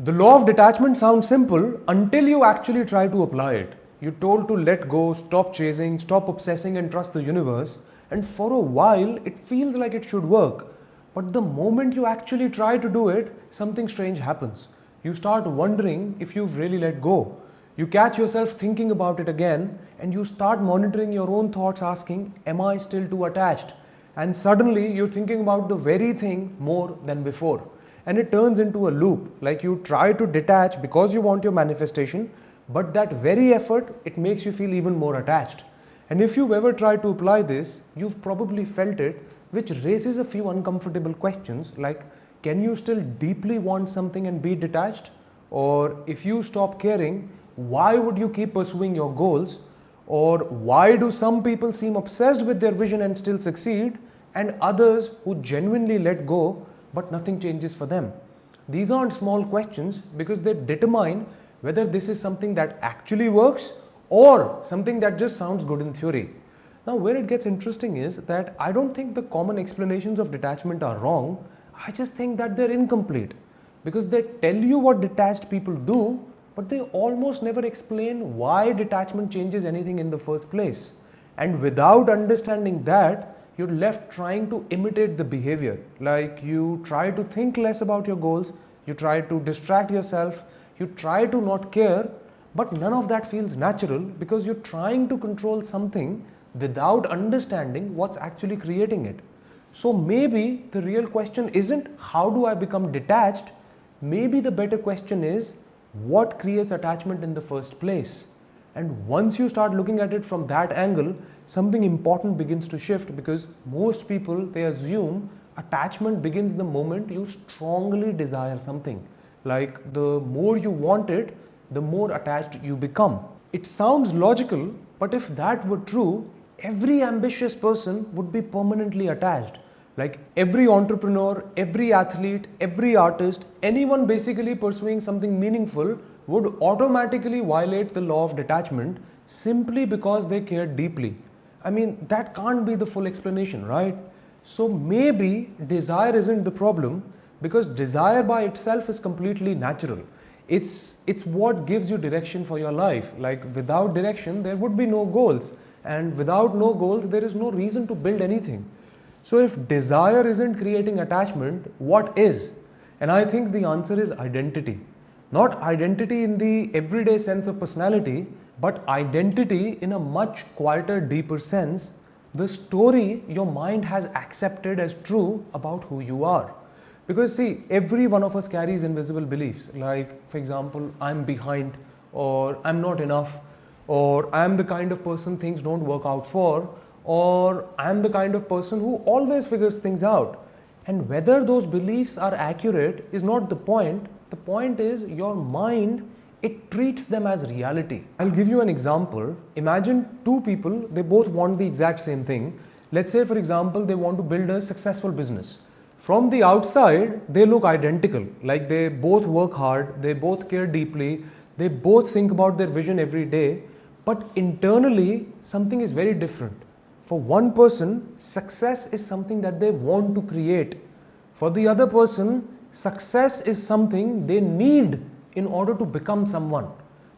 The law of detachment sounds simple until you actually try to apply it. You're told to let go, stop chasing, stop obsessing, and trust the universe. And for a while, it feels like it should work. But the moment you actually try to do it, something strange happens. You start wondering if you've really let go. You catch yourself thinking about it again, and you start monitoring your own thoughts, asking, am I still too attached? And suddenly, you're thinking about the very thing more than before. And it turns into a loop, like you try to detach because you want your manifestation, but that very effort, it makes you feel even more attached. And if you've ever tried to apply this, you've probably felt it, which raises a few uncomfortable questions like, can you still deeply want something and be detached? Or if you stop caring, why would you keep pursuing your goals? Or why do some people seem obsessed with their vision and still succeed, and others who genuinely let go but nothing changes for them? These aren't small questions because they determine whether this is something that actually works or something that just sounds good in theory. Now, where it gets interesting is that I don't think the common explanations of detachment are wrong. I just think that they're incomplete because they tell you what detached people do, but they almost never explain why detachment changes anything in the first place. And without understanding that, you're left trying to imitate the behavior. Like you try to think less about your goals, you try to distract yourself, you try to not care, but none of that feels natural because you're trying to control something without understanding what's actually creating it. So maybe the real question isn't how do I become detached? Maybe the better question is what creates attachment in the first place? And once you start looking at it from that angle, something important begins to shift because most people they assume attachment begins the moment you strongly desire something. Like the more you want it, the more attached you become. It sounds logical, but if that were true, every ambitious person would be permanently attached. Like every entrepreneur, every athlete, every artist, anyone basically pursuing something meaningful would automatically violate the law of detachment simply because they care deeply. I mean, that can't be the full explanation, right? So maybe desire isn't the problem because desire by itself is completely natural. It's what gives you direction for your life. Like without direction, there would be no goals. And without no goals, there is no reason to build anything. So if desire isn't creating attachment, what is? And I think the answer is identity. Not identity in the everyday sense of personality, but identity in a much quieter, deeper sense. The story your mind has accepted as true about who you are. Because see, every one of us carries invisible beliefs. Like, for example, I'm behind, or I'm not enough, or I'm the kind of person things don't work out for, or I'm the kind of person who always figures things out. And whether those beliefs are accurate is not the point. The point is your mind, it treats them as reality. I'll give you an example. Imagine two people, they both want the exact same thing. Let's say, for example, they want to build a successful business. From the outside, they look identical. Like they both work hard, they both care deeply, they both think about their vision every day. But internally, something is very different. For one person, success is something that they want to create. For the other person, success is something they need in order to become someone.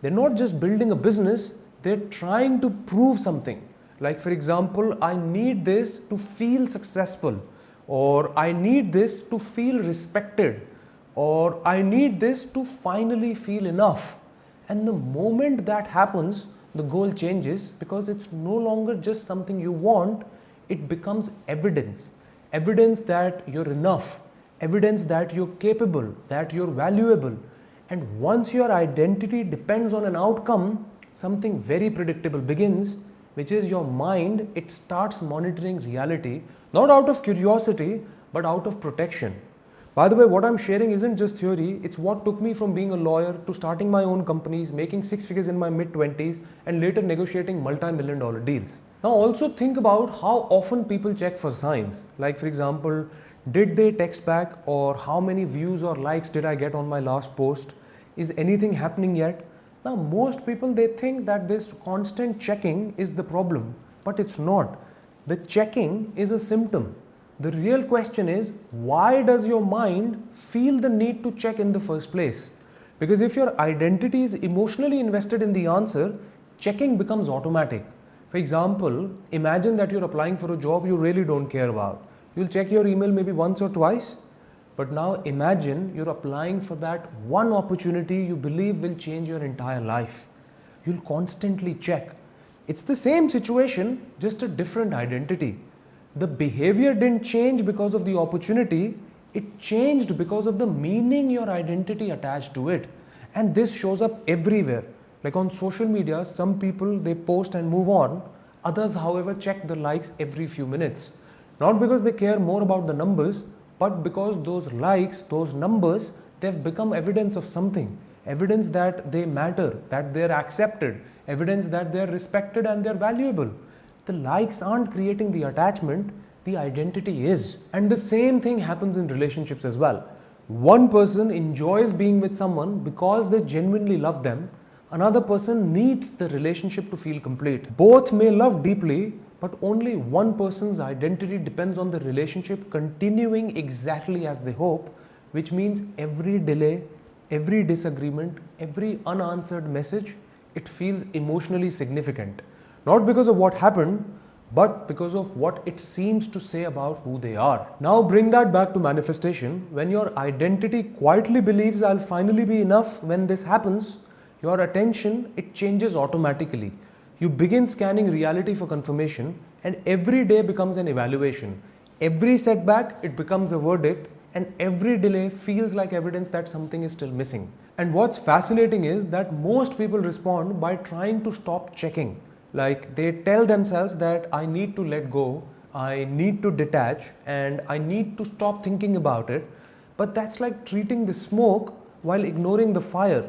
They're not just building a business, they're trying to prove something. Like, for example, I need this to feel successful, or I need this to feel respected, or I need this to finally feel enough. And the moment that happens, the goal changes because it's no longer just something you want, it becomes evidence. Evidence that you're enough, evidence that you're capable, that you're valuable. And once your identity depends on an outcome, something very predictable begins, which is your mind, it starts monitoring reality, not out of curiosity, but out of protection. By the way, what I'm sharing isn't just theory, it's what took me from being a lawyer to starting my own companies, making six figures in my mid-20s, and later negotiating multi-million dollar deals. Now also think about how often people check for signs. Like for example, did they text back, or how many views or likes did I get on my last post? Is anything happening yet? Now most people, they think that this constant checking is the problem, but it's not. The checking is a symptom. The real question is, why does your mind feel the need to check in the first place? Because if your identity is emotionally invested in the answer, checking becomes automatic. For example, imagine that you're applying for a job you really don't care about. You'll check your email maybe once or twice. But now imagine you're applying for that one opportunity you believe will change your entire life. You'll constantly check. It's the same situation, just a different identity. The behavior didn't change because of the opportunity, it changed because of the meaning your identity attached to it. And this shows up everywhere. Like on social media, some people they post and move on. Others, however, check the likes every few minutes. Not because they care more about the numbers, but because those likes, those numbers, they've become evidence of something. Evidence that they matter, that they're accepted, evidence that they're respected and they're valuable. The likes aren't creating the attachment, the identity is. And the same thing happens in relationships as well. One person enjoys being with someone because they genuinely love them. Another person needs the relationship to feel complete. Both may love deeply, but only one person's identity depends on the relationship continuing exactly as they hope, which means every delay, every disagreement, every unanswered message, it feels emotionally significant. Not because of what happened, but because of what it seems to say about who they are. Now bring that back to manifestation. When your identity quietly believes I'll finally be enough when this happens, your attention, it changes automatically. You begin scanning reality for confirmation, and every day becomes an evaluation. Every setback, it becomes a verdict, and every delay feels like evidence that something is still missing. And what's fascinating is that most people respond by trying to stop checking. Like they tell themselves that I need to let go, I need to detach, and I need to stop thinking about it. But that's like treating the smoke while ignoring the fire.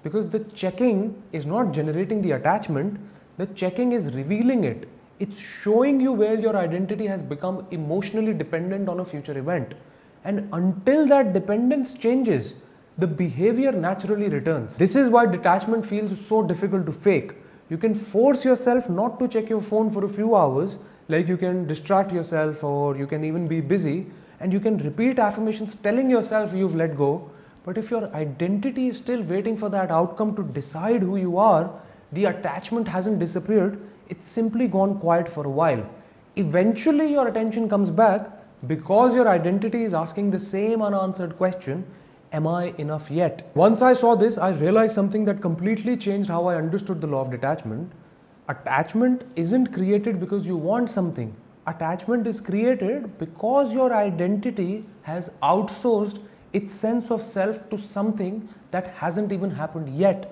Because the checking is not generating the attachment, the checking is revealing it. It's showing you where your identity has become emotionally dependent on a future event. And until that dependence changes, the behavior naturally returns. This is why detachment feels so difficult to fake. You can force yourself not to check your phone for a few hours, like you can distract yourself or you can even be busy, and you can repeat affirmations telling yourself you've let go. But if your identity is still waiting for that outcome to decide who you are, the attachment hasn't disappeared, it's simply gone quiet for a while. Eventually your attention comes back because your identity is asking the same unanswered question, am I enough yet? Once I saw this, I realized something that completely changed how I understood the law of detachment. Attachment isn't created because you want something. Attachment is created because your identity has outsourced its sense of self to something that hasn't even happened yet.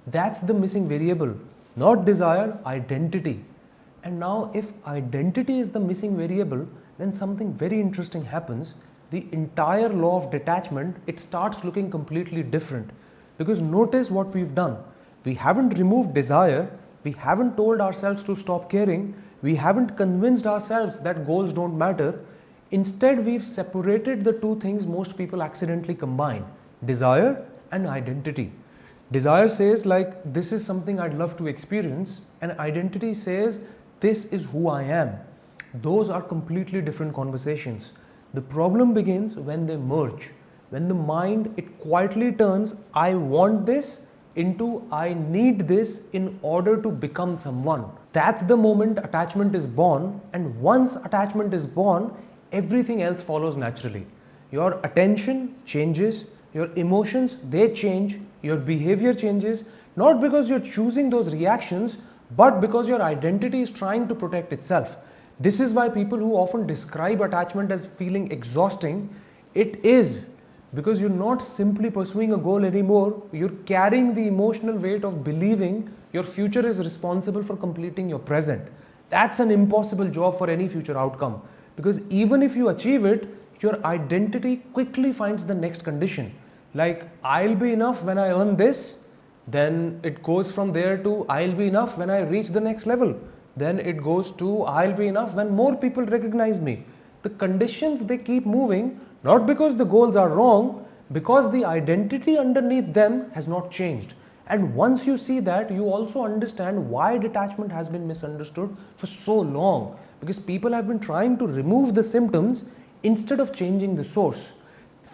That's the missing variable, not desire, identity. And now if identity is the missing variable, then something very interesting happens. The entire law of detachment, it starts looking completely different. Because notice what we've done. We haven't removed desire, we haven't told ourselves to stop caring, we haven't convinced ourselves that goals don't matter. Instead, we've separated the two things most people accidentally combine, desire and identity. Desire says like, this is something I'd love to experience, and identity says, this is who I am. Those are completely different conversations. The problem begins when they merge. When the mind, it quietly turns, I want this, into I need this in order to become someone. That's the moment attachment is born, and once attachment is born, everything else follows naturally. Your attention changes, your emotions, they change, your behavior changes, not because you're choosing those reactions, but because your identity is trying to protect itself. This is why people who often describe attachment as feeling exhausting, it is because you're not simply pursuing a goal anymore, you're carrying the emotional weight of believing your future is responsible for completing your present. That's an impossible job for any future outcome, because even if you achieve it, your identity quickly finds the next condition. Like, I'll be enough when I earn this, then it goes from there to I'll be enough when I reach the next level. Then it goes to I'll be enough when more people recognize me. The conditions, they keep moving, not because the goals are wrong, because the identity underneath them has not changed. And once you see that, you also understand why detachment has been misunderstood for so long. Because people have been trying to remove the symptoms instead of changing the source.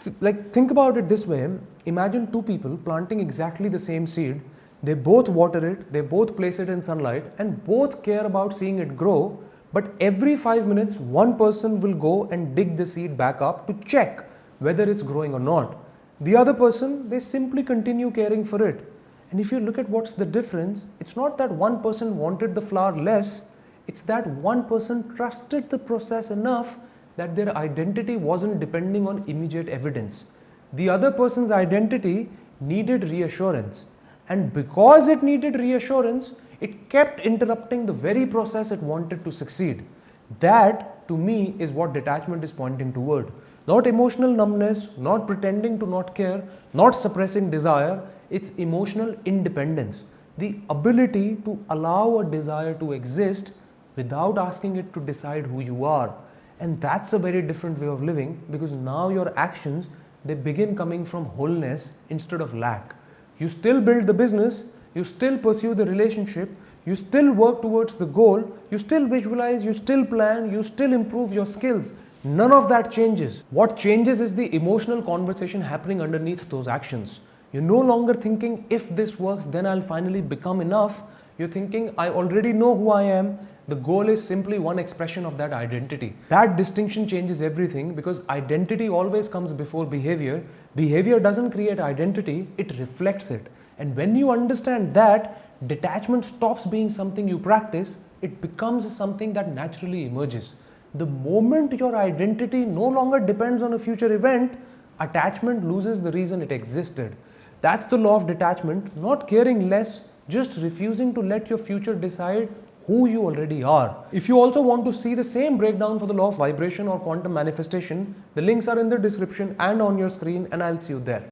Think about it this way. Imagine two people planting exactly the same seed. They both water it, they both place it in sunlight, and both care about seeing it grow. But every 5 minutes, one person will go and dig the seed back up to check whether it's growing or not. The other person, they simply continue caring for it. And if you look at what's the difference, it's not that one person wanted the flower less, it's that one person trusted the process enough that their identity wasn't depending on immediate evidence. The other person's identity needed reassurance. And because it needed reassurance, it kept interrupting the very process it wanted to succeed. That, to me, is what detachment is pointing toward. Not emotional numbness, not pretending to not care, not suppressing desire, it's emotional independence. The ability to allow a desire to exist without asking it to decide who you are. And that's a very different way of living, because now your actions, they begin coming from wholeness instead of lack. You still build the business, you still pursue the relationship, you still work towards the goal, you still visualize, you still plan, you still improve your skills. None of that changes. What changes is the emotional conversation happening underneath those actions. You're no longer thinking, if this works, then I'll finally become enough. You're thinking, I already know who I am. The goal is simply one expression of that identity. That distinction changes everything, because identity always comes before behavior. Behavior doesn't create identity, it reflects it. And when you understand that, detachment stops being something you practice, it becomes something that naturally emerges. The moment your identity no longer depends on a future event, attachment loses the reason it existed. That's the law of detachment, not caring less, just refusing to let your future decide who you already are. If you also want to see the same breakdown for the law of vibration or quantum manifestation, the links are in the description and on your screen, and I'll see you there.